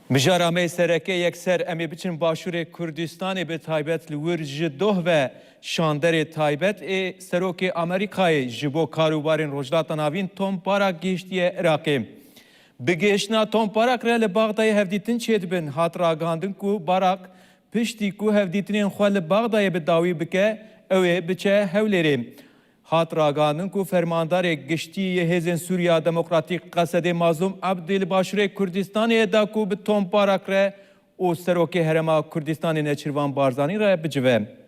Mijara me sereke yekser em ê biçin Başûrê Kurdistanê bi taybet li wir ji doh ve şanderê taybet ê Serokê Amerîkayê ji bo karûbarên Rojhilata Navîn Tom Barak gihiştiye Iraqê. Bi gihiştina Tom Barak re li Baxdayê hevdîtin çê dibin. Hat ragandin ku Barak piştî ku hevdîtinên xwe li Baxdayê bi dawî bike ew ê biçe Hewlêrê. Hat ragandin ku fermandarê giştî Hêzên Sûriya Demokratîk Qesedê Mazlûm Ebdî li Başûrê Kurdistanê da ku bi Tom Barak re û Serokê Herêma Kurdistanê Nêçîrvan Barzanî re bicive.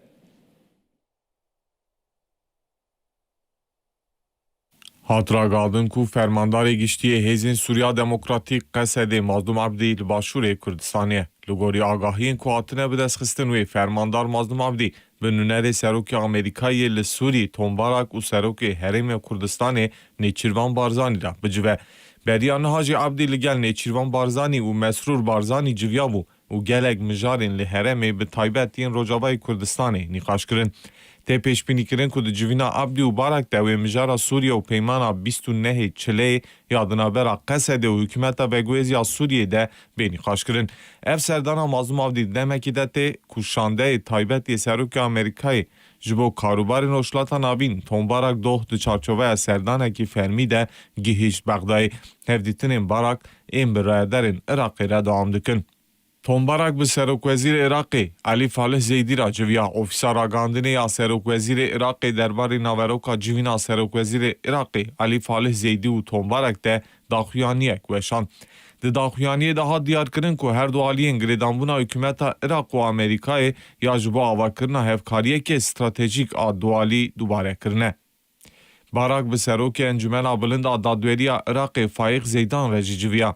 Hatıragaldın ku fermandarê giştiye Hêzên Sûriya Demokratîk Qesedê Mazlûm Ebdî li Başûrê Kurdistanê li gorî agahiyên ku hatine bi destxistin wê fermandar Mazlûm Ebdî bi nûnerê Serokê Amerîkayê li Sûrî Tom Barak û Serokê Herêma Kurdistanê Nêçîrvan Barzanî re bicive. Beriya niha jî Ebdî li gel Nêçîrvan Barzanî û Mesrûr Barzanî civiya bû û gelek mijarên li herêmê bi taybet yên Rojavayê Kurdistanê nîqaş kirin. Tê pêşbînîkirin ku di civîna Ebdî û Barak de wê mijara Sûriye û peymana 29 Çileyê ya di navbera Qesedê û hikûmeta Veguêziya Sûriyê de bê nîqaş kirin. Ev serdana Mazlûm Ebdî demekî de tê ku şandeyê taybetê Serokê Amerîkayê ji bo karûbarên Rojhilata Navîn Tom Barak doh di çarçoveya serdanekî fermî de gihîşt Bexdayê. Hevdîtinên Barak ên bi rêderên Iraqê re dewam dikin. Tom Barak bi Serokwezîrê Iraqê Elî Falih Zeydî ra civiya ofîsa ragandinê ya Serokwezîrê Iraqê derbarê naveroka civîna Serokwezîrê Iraqê Elî Falih Zeydî û Tom Barak de daxuyaniyek weşand. Di daxuyaniyê de hat diyarkirin ku her du aliyên girêdanbûna hikûmeta Iraq û Amerîkayê ya ji bo avakirina hevkariyekê stratejîk a dualî dubare kirine. Barak bi Serokê Encûmena Bilind a Dadweriya Iraqê Faîq Zeydan re jî civiya.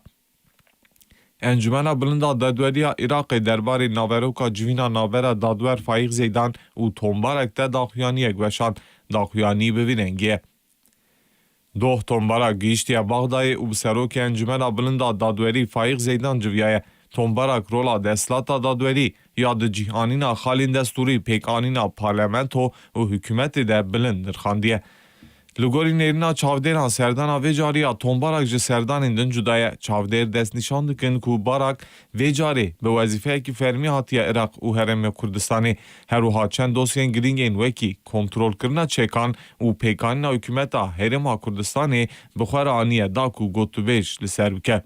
Encûmena Bilind a Dadweriya Iraqê derbarê naveroka civîna navbera Dadwer Faîq Zeydan û Tom Barak de daxuyaniyek weşand. Daxuyanî bi vî rengî ye. Doh Tom Barak gihîştiye Baxdayê û bi Serokê Encûmena Bilind a Dadwerî Faîq Zeydan civiyaye. Tom Barak rola desthilata Dadwerî ya di cîhanîna xalên destûrî pêkanîna parlamento û hikûmetê de bilind dirxandiye. Li gorî nêrîna çavdêran serdana vê cariya Tom Barak ji serdanên din cuda ye. Çavdêr destnîşan dikin ku Barak vê carê bi wezîfeyekî fermî hatiye Iraq û Herêma Kurdistanê. Herûha çend dosyên girîngên wekî kontrolkirina çêkan û pêkanîna hikûmeta Herêma Kurdistanê bi xwe re aniye da ku gotûbêj li ser bike.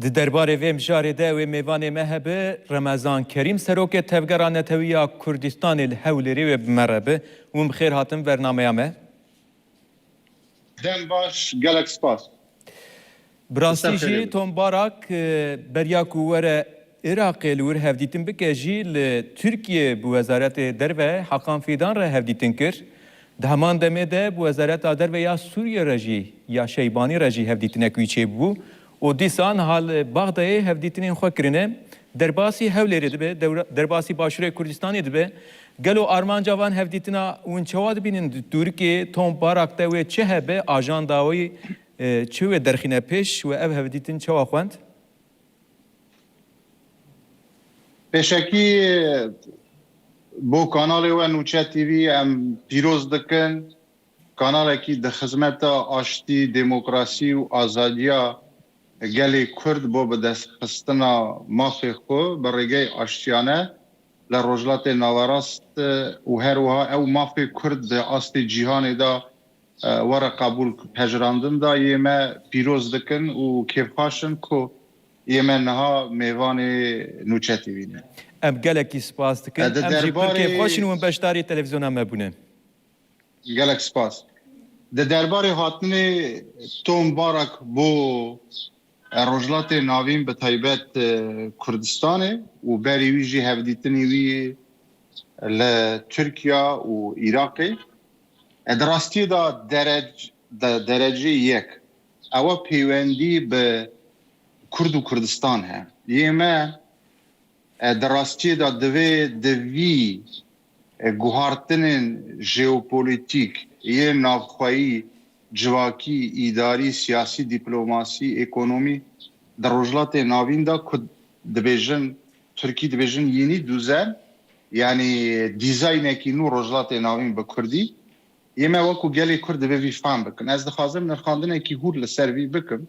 Di derbarê vê mijarê de wê mêvanê me hebe Remezan Kerîm Serokê Tevgera Netewiya Kurdistanê li Hewlêrê wê bi me re bi hûn bi xêr hatin bernameya me. Dem baş gelek spas. Bi rastî jî Tom Barak beriya ku were Iraqê li wir hevdîtin bike jî li Tirkiye bi Wezaretê Derve Hakan Fidan re hevdîtin kir. Di heman demê de bi Wezareta Derve ya Sûriye re jî ya Şeybanî re jî hevdîtinek wî çêbû. û dîsan hal Baxdayê hevdîtinên xwe kirine derbasî Hewlêrê dibe, derbasî Başûrê Kurdistanê dibe. Gelo armanca van hevdîtina hûn çawa dibînin Tirkiyê Tom Barak de wê çi hebe ajanda wî çi wê derxîne pêş û ev hevdîtin çawa xwend? Pêşekî bo kanalê we Nûçe TV em pîroz dikin. Kanalekî di xizmeta aştî, demokrasî û azadiya gelê Kurd bo bi destxistina mafê xwe bi rêgey aştiyane li rojhilatê nawerast û her wiha ew mafê Kurd di astê cîhanê da were qebûl pejirandin da yê me pîroz dikin û kêfxweşin ku yê me niha mêvanê Nûçe TV'ne. Em gelekî spas dikin. Em jî pir kêfxweşin û beşdarî televizyona me bûne. Gelek spas. Di derbarê hatinê Tom Barak bo Rojhilatê Navîn bi taybet Kurdistanê û berî wî jî hevdîtinê wî li Tirkiya û Iraqê di rastiyê da derecê yek ew peywendî bi Kurd û Kurdistan he. Yê me di rastiyê da divê di vî guhartinên jeopolitîk yên navxweyî civakî, îdarî, siyasî, dîplomasî, ekonomî di Rojhilatê Navîn da ku dibêjin Tirkî dibêjin yênî duzen yanî dîzaynekî nû Rojhilatê Navîn bi Kurdî یما وکو گلی کرد به فهم بکن از دخوازم نرخاندنه کی هور لسر وی بکن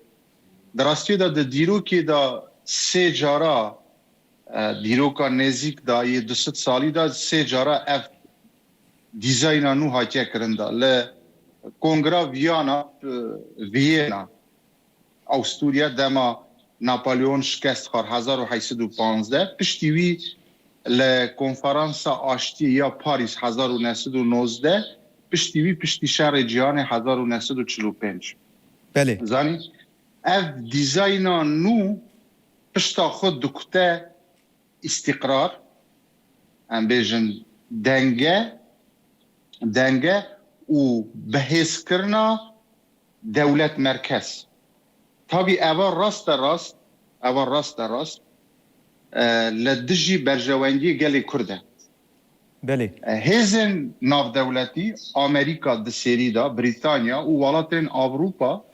دراستی دا دیرو کی دا سه جارا دیرو کا نزیک دا یه 200 سالی دا سه جارا اف دیزاینا نو هاتیه کرنده ل کنگرا وینا اوستوریا دما ناپلیون شکست خار 1815 پشتی وی لکنفرانس آشتی یا پاریس 1919 پشتی شهر جهان 1945 بله زانی اف دیزاینا نو پشتا خود دکته استقرار ام بیجن دنگه و بحث کرنا دولت مرکز طبی اول راست لدجی برجوانگی گلی کرده بله هزن ناف دولتی امریکا د سری دا بریتانیا و ولاتین اوروپا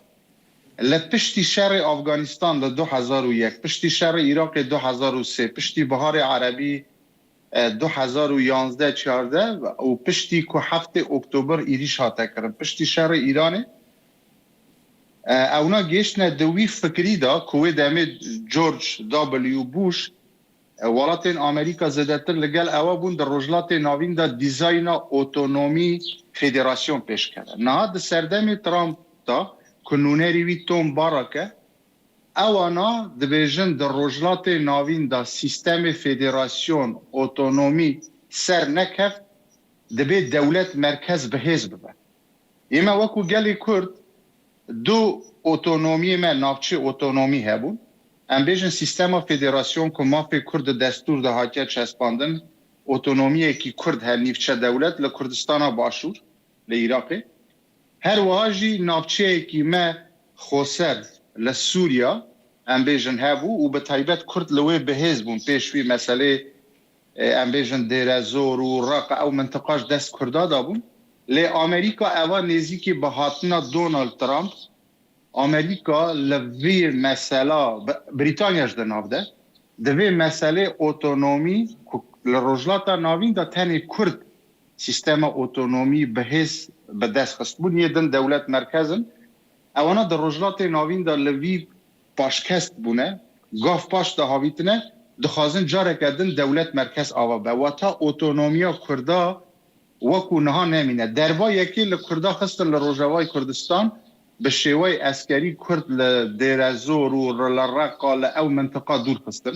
لپشتی شهر افغانستان ل 2001 پشتی شهر عراق 2003 پشتی بهار عربی 2011 14 و پشتی که 7 اکتبر ایریش هاته کرد پشتی شهر ایران اونا گشتن دوی فکری دا که دمه جورج دابلیو بوش ولاتین امریکا زدتر لگل اوا بون در رجلات ناوین دا دیزاینا اوتونومی فدراسیون پیش کرده نه در سردم ترامپ دا کنونری وی توم بارکه اوانا دبیجن در رجلات ناوین دا سیستم فدراسیون اوتونومی سر نکفت دبی دولت مرکز به حزب ببن ایما وکو گلی کرد دو اوتونومی من نافچه اوتونومی هبون ام بیجن سیستم فدراسیون که ما فی کرد دستور ده هاتیه چسپاندن اوتونومی که کرد هر نیفچه دولت لکردستان باشور لعراقی هر واجی نافچه که ما خوصر لسوریا ام بیجن هبو و به طیبت کرد لوی به حزبون پیشوی مسئله ام بیجن دیر زور و رق او منطقاش دست کرده دابون لی امریکا اوا نزیکی به هاتنا دونالد ترامپ امریکا لوی مسئله بریتانیاش ده نافده دوی مسئله اوتونومی لرجلاتا ناوین دا تنی کرد سیستم اوتونومی به حس به دست خست بود یه دن دولت مرکزن اوانا در رجلات ناوین دا لوی پاشکست بونه گاف پاش دا هاویتنه دخوازن جاره کردن دولت مرکز آوا به و تا اوتونومیا کردا وکو نها نمینه دروا یکی لکردا خستن لروجوای کردستان به شیوه اسکری کرد لدیرزور و لرقا او منطقه دور خستن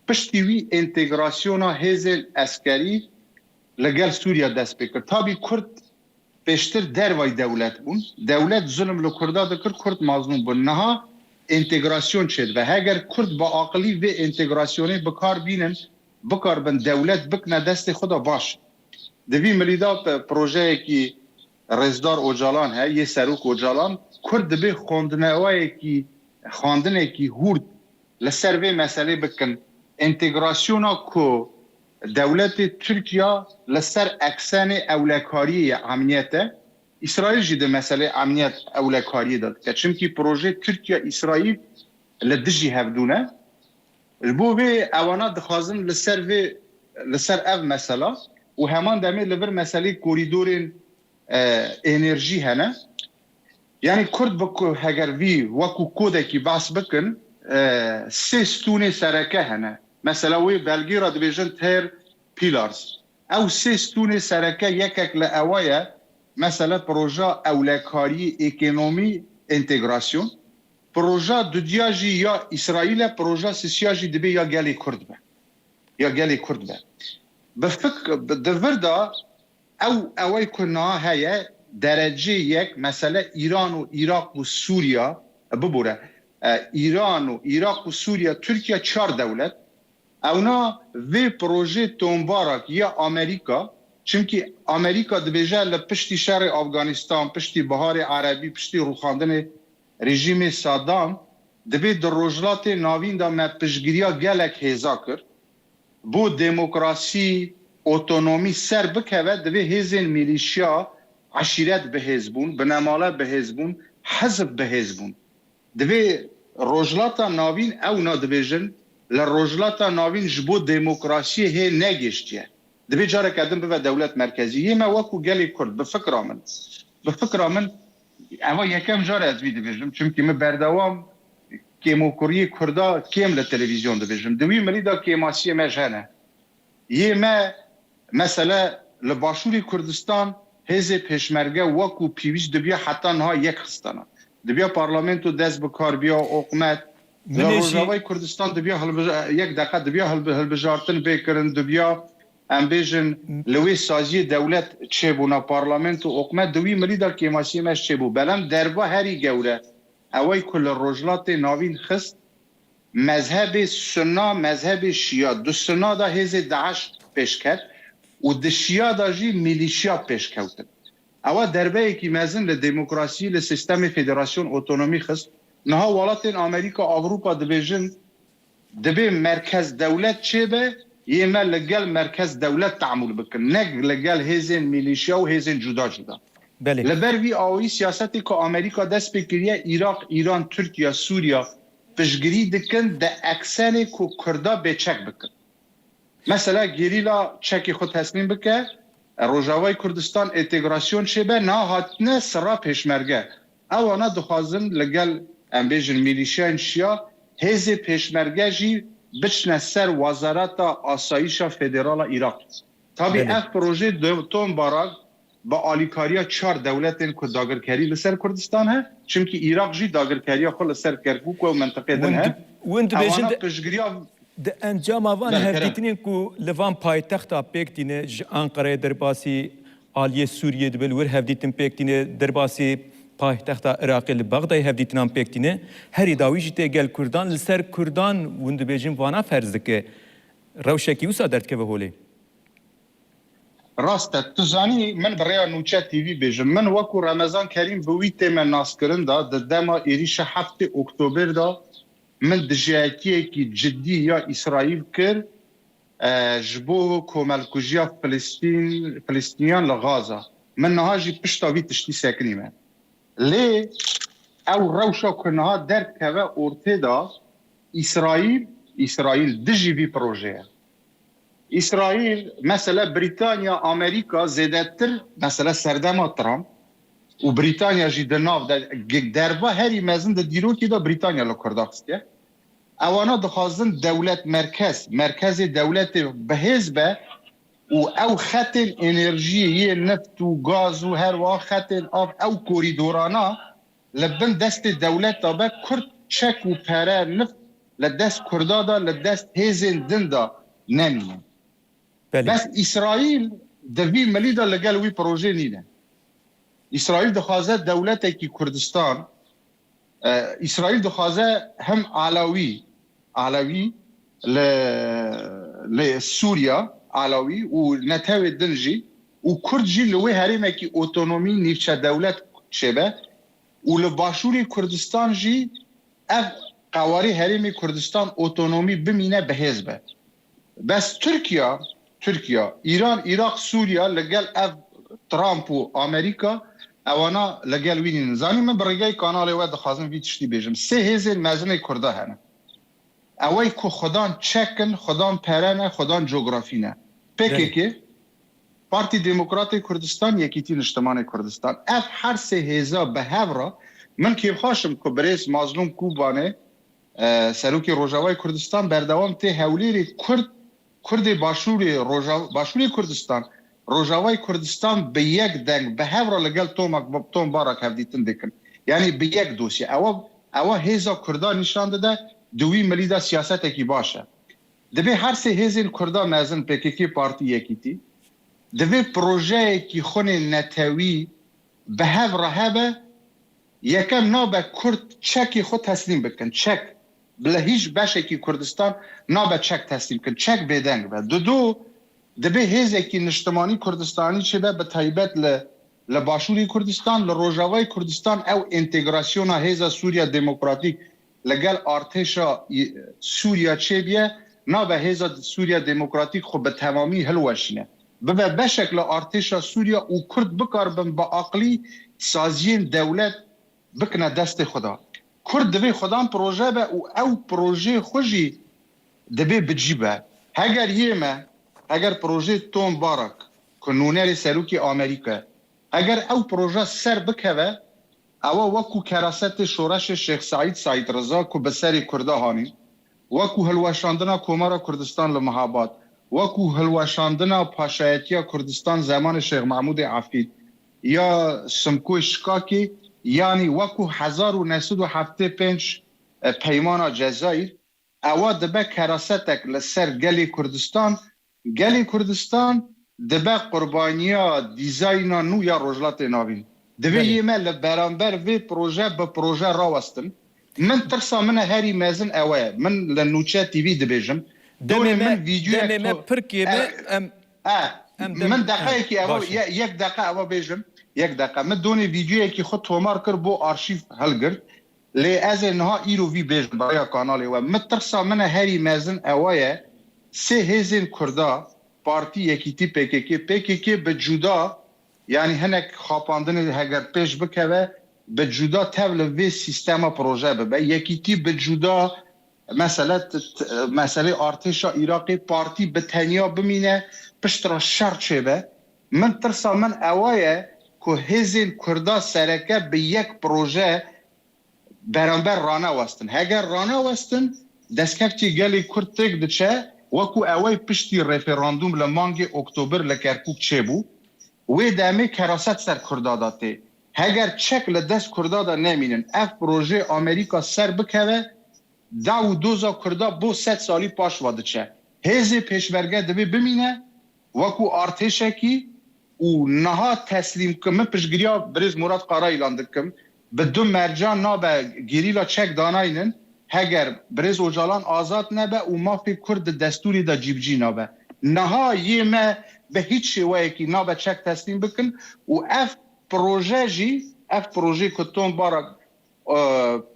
پشتی وی انتگراسیونا هزل اسکری لگل سوریا دست بکر تابی کرد پیشتر دروای دولت بون دولت ظلم لکردا دکر کرد مظلوم بون نها انتگراسیون شد و اگر کرد با عقلی و انتگراسیونی بکار بینن بکار بن دولت بکنه دست خدا باش دوی ملیدا پروژه کی رزدار اوجالان ہے یہ سروک اوجالان کرد به خواندنه کی هورد لسر به مسئله بکن انتگراسیونا کو دولت ترکیه لسر اکسان اولکاری امنیته اسرائیل جده مسئله امنیت اولکاری داد که چونکی پروژه ترکیه اسرائیل لدجی هفدونه بو به اوانا دخوازن لسر اف مسئله و همان دمه لبر مسئله کوریدور انرژی هنه یعنی کرد بکو هگر وی وکو کوده کی بحث بکن سه ستون سرکه هنه مثلا وی بلگی را دویژن تر پیلارز او سه ستون سرکه یکک لعوایه مثلا پروژه اولکاری اکنومی انتگراسیون پروژه دودیاجی یا اسرائیل پروژه سیاجی دبی یا گلی کرد به بفکر دوردا اوی کنها هیا درجه یک مثلا ایران و عراق و سوریا ببوره ایران و عراق و سوریا ترکیه 4 دولت اونا وی پروژه تومبارک یا امریکا چونکی امریکا دبیجه لپشتی شهر افغانستان پشتی بهار عربی پشتی روخاندن رژیم صدام دبی در رجلات ناوین دا مپشگیریا گلک هیزا کرد بو دموکراسی اوتونومی سر بکوه دوی هزین میلیشیا عشیرت به حزبون بنماله به حزبون حزب به حزبون دوی رجلاتا ناوین او نا دویجن لرجلاتا ناوین جبو دموکراسی هی نگشتیه دبي جارك ادم ببا دولة مركزية ما وكو قالي كرد بفكرة من اما یکم جار از وی دبیجم چونکی من بردوام کیموکوری کردا کیم لتلویزیون دبیجم دوی ملی دا کیماسی مجهنه یه ما مثلا لباشوری کردستان هزه پشمرگه وکو پیویش دبیا حتی نها یک خستانه دبیا پارلمنتو دست بکار بیا حکومت روجاوای کردستان دبیا یک دقیقه دبیا هلبجارتن بکرن دبیا ام بیژن لوی سازی دولت چه بونا پارلمنت و حکومت دوی ملی در کیماسی مش چه بو بلم دربا هری گوره اوای کل رجلات ناوین خست مذهب سنا مذهب شیعه دو سنا دا هز داعش پیش کرد و د شیعه دا جی میلیشیا پیش کردن اوا دربه کی مزن ل دموکراسی ل سیستم فدراسیون اتونومی خست نها ولات امریکا اروپا دبیجن دبی مرکز دولت چه به یما لگل مرکز دولت تعامل بکن نگ لگل هزین میلیشیا و هزین جدا بله لبر وی آوی سیاستی که امریکا دست بکریه عراق ایران ترکیه سوریا پشگیری دکن ده اکسن کو کردا به چک بکن مثلا گریلا چکی خود تسلیم بکن روجاوای کردستان انتگراسیون شبه نه هاتنه سرا پیشمرگه اوانا دخوازن لگل امبیجن میلیشیا شیا هز پیشمرگه جی بچنه سر وزارت آسایش فدرال عراق طبعی اف پروژه دوم باراگ با آلیکاریا 4 دولتین که داگرکاری لسر کردستان ها چونکه عراق جی داگرکاریا خود لسر کرکوک و منطقه دن ها وند اوانا بیجند پشگریا د انجام آوان هفدیتنین کو لوان پایتخت پیک دینه انقره درباسی آلیه سوریه دبل ور هفدیتن پیک دینه درباسی پایتخت عراق لبغداد هفدیتنان پیک دینه هری داوی جته گل کردان لسر کردان وند بیجن وانا فرض که روشکی وسا درد که بهوله راسته تزانی من برای نوچه تیوی بیجم من وکو رمضان کریم بوی تیم ناس کرن دا دما ایریش 7 اکتبر دا من دجاکیه کی جدی یا اسرائیل کر جبو کوملکوژیا فلسطینیان لغازه من نهاجی پشتاوی تشتی سکنی من لی او روشا کنها درد که ارته دا اسرائیل دجی وی پروژه اسرائیل مثلا بریتانیا امریکا زیادتر مثلا سردما ترامپ و بریتانیا جی دناف دربا هری مزن دیرو کی دا بریتانیا لو کرداخسته اوانا دخوازن دولت مرکز دولت به حزب و او خط انرژی نفت و گاز و هر وا خط آب او کوریدورانا لبن دست دولت دا کرد چک و پره نفت لدست کردادا لدست هزین دندا نمینه بس اسرائیل دوی ملی دا لگل وی پروژه نینه اسرائیل دخوازه دولت کی کردستان اسرائیل دخوازه هم علاوی لسوریا علاوی و نتاوی دنجی و کرد جی لوی هریمه کی اوتونومی نیفچه دولت شبه و لباشوری کردستان جی اف قواری هریمی کردستان اوتونومی بمینه به حزبه بس ترکیه ایران عراق سوریا لگل اف ترامپ و امریکا اوانا لگل وینی نزانی من برگای کانال و دخوازم وی تشتی بیجم سه هزین مزنه کرده هنه اوای که خدان چکن خدان پرنه خدان جغرافی نه پکی که پارتی دموکرات کردستان یکیتی نشتمان کردستان اف هر سه هزا به هورا من که خواشم که بریس مظلوم کوبانه سروکی روجاوای کردستان بردوام ته هولیر کرد باشوری کردستان روجاوای کردستان به یک دنگ به هورا لگل توم بارک هفدیتن دکن یعنی به یک دوسیه اوا هزا کردان نشان داده دوی ملی دا سیاست کی باشه دبی هر سه هزین کردا مزن پککی پارتی یکیتی دبی پروژه کی خون نتوی به هف رهبه یکم نابه کرد چکی خود تسلیم بکن چک بله هیچ بشه کی کردستان نابه چک تسلیم کن چک بدنگ به دو دبی هزه کی نشتمانی کردستانی چه به تایبت لباشوری کردستان لروجاوای کردستان او انتگراسیون هزا سوریا دموکراتیک لگل ارتشا سوریا چه بیه نا به هزا سوریا دموکراتیک خب به تمامی هلوشینه به بشکل ارتشا سوریا و کرد بکاربن با عقلی سازین دولت بکنه دست خدا کرد دوی خدان پروژه به او پروژه خوشی دوی بجیبه هگر یه ما اگر پروژه توم بارک کنونر سروکی آمریکا اگر او پروژه سر بکوه او وکو کراست شورش شیخ سعید رضا کو بسری کرده هانی وکو هلوشاندنا کومارا کردستان لمحابات وکو هلوشاندنا پاشایتیا کردستان زمان شیخ محمود عفید یا سمکوی شکاکی یعنی وکو 1975 پیمانا جزایر او دبه کراستک لسر گلی کردستان دبه قربانیا دیزاینا نو یا رجلات ناوین دبه یمه لبرانبر وی پروژه به پروژه راوستن من ترسا من هری مازن اوه من لنوچه تیوی دبیجم دونه من ویدیو دمه پرکی من دقیقه که اوه یک دقیقه اوه بیجم یک دقیقه من دونه ویدیویی که خود تومار کر بو آرشیف هلگر لی از انها ایرو وی بیجم برای کانالی و من ترسا من هری مازن اوه سه هزین کردا پارتی یکیتی PKK به جدا یعنی هنک خاپاندن هگر پیش بکوه به جدا تبل وی سیستم پروژه ببه یکیتی به جدا مسئله ارتش عراقی پارتی به تنیا بمینه پشت را شرط شبه من ترسا من اوایه که هزین کردا سرکه به یک پروژه برانبر رانه وستن هگر رانه وستن دستکفتی گلی کرد تک دچه وکو اوای پشتی ریفراندوم لمانگ اکتبر لکرکوک چه بو وی دامه کراست سر کردا داته هگر چک لدست کردا دا نمینن اف پروژه امریکا سر بکوه داو دوزا کردا بو 100 سالی پاش واده چه هزی پیشورگه دبی بمینه وکو ارتشکی و نها تسلیم کم من پشگریا بریز مراد قارا ایلان دکم به دو مرجان نا به گیریلا چک داناینن هگر برز اوجالان آزاد نبه و مافی کرد دستوری دا جیبجی نبه نها یه ما به هیچ شوایی که نبه چک تسلیم بکن و اف پروژه که تون بارا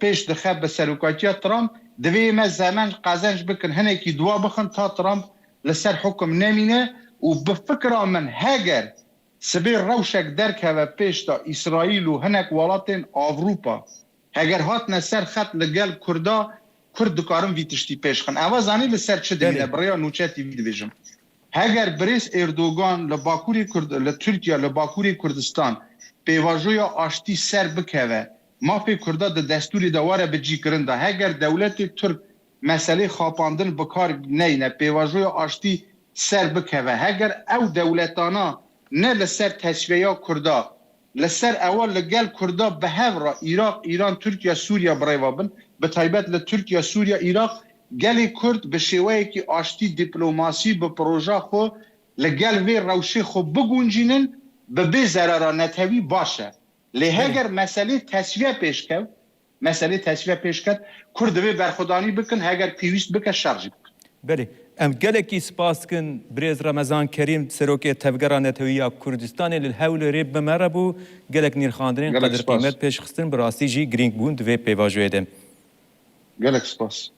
پیش دخب به سروکاتی ترامپ دوی ما زمان قازنج بکن هنه که دوا بخن تا ترامپ لسر حکم نمینه و بفکر من هگر سبیر روشک درکه و پیش تا اسرائیل و هنک ولاتین اوروپا اگر هات نسر خط لگل کرد دکارم وی تشتی پیش خن اوا زانی لسر چه دمینه برای نوچه تیوی دیویجم اگر بریس اردوگان لترکیه لباکوری کردستان پیواجویا آشتی سر بکوه مافی کرده ده دستوری دواره بجی کرنده اگر دولت ترک مسئله خاپاندن بکار نینه پیواجویا آشتی سر بکوه اگر او دولتانا نه لسر تسویه کرده لسر اول لگل کرده به هفرا عراق ایران ترکیه سوریا برایوابن به تایبت لترکیه سوریا عراق گلی کرد به شیوهی که آشتی دیپلوماسی به پروژه خو لگل وی روشی خو بگونجینن به ضرر نتوی باشه لهگر مسئله تسویه پیش کرد کرد وی برخودانی بکن هگر پیویست بکن شرجی بکن بله ام گلکی سپاس کن بریز رمضان کریم سروک تفگران نتویا کردستان للحول ریب بمربو گلک نیرخاندرین قدر قیمت پیش خستن براستی جی گرینگ بوند و پیواجویدم گلک سپاس